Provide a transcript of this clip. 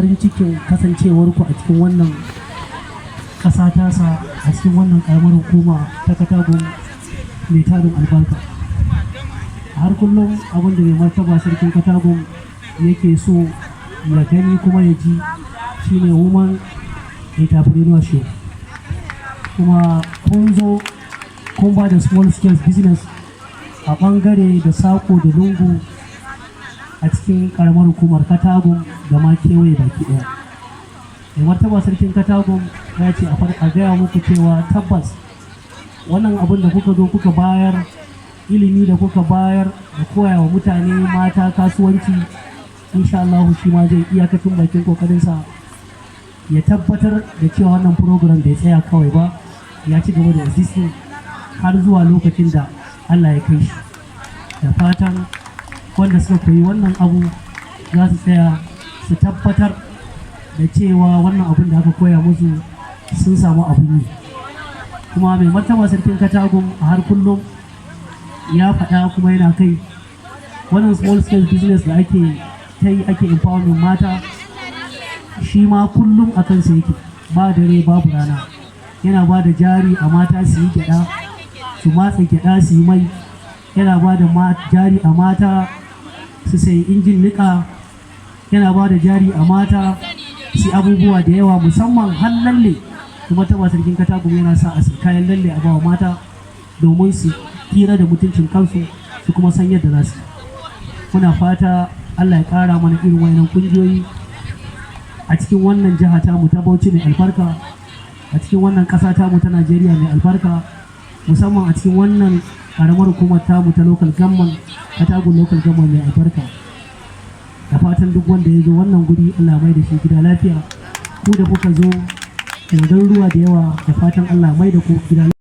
farin cikin kasancewarku a cikin wannan ƙasa tasa, a cikin wannan ƙaramar hukuma ta Katagum mai tarin albarka. Har kullum abin da mai martaba sarkin Katagum yake so ya gani kuma ya ji shine woman entrepreneurship. Kuma kun zo kun ba da small scale business a ɓangare da sako da lungu a cikin ƙaramar hukumar Katagum da ma kewaye baki ɗaya. Mai martaba sarkin Katagum ya ce a gaya muku cewa tabbas wannan abin da kuka zo kuka bayar, ilimi da kuka bayar da koya wa mutane mata kasuwanci, insha Allah shi ma zai iyakacin bakin kokarinsa ya tabbatar da cewa wannan program bai tsaya kawai ba, ya ci gaba da existing har zuwa lokacin da Allah ya kai shi. Da fatan wanda suka koyi wannan abu za su tsaya su tabbatar da cewa wannan abin da aka koya musu sun samu abin yi. Kuma mai martaba sarkin Katagum a har kullum ya faɗa kuma yana kai wannan small scale business da ake ta yi, ake empowering mata, shi ma kullum a kansa yake, ba dare babu rana. Yana ba da jari a mata su yi gyaɗa, su matsa gyaɗa su yi mai, yana ba da jari a mata su sayi injin niƙa, yana ba da jari a mata su abubuwa da yawa, musamman har lalle. Kuma ta sarkin Katagum yana sa a kayan lalle a bawa mata domin su hira da mutuncin kansu su kuma san yadda za su. Muna fata Allah ya ƙara mana irin wayannan ƙungiyoyi a cikin wannan jiha tamu ta Bauchi mai albarka, a cikin wannan ƙasa tamu ta Najeriya mai albarka, musamman a cikin wannan ƙaramar hukumar tamu ta local government, Katagum local government mai albarka. Da fatan duk wanda ya zo wannan guri Allah mai da shi gida lafiya. Ku da kuka zo daga garuruwa da yawa, da fatan Allah mai da ku gida lafiya.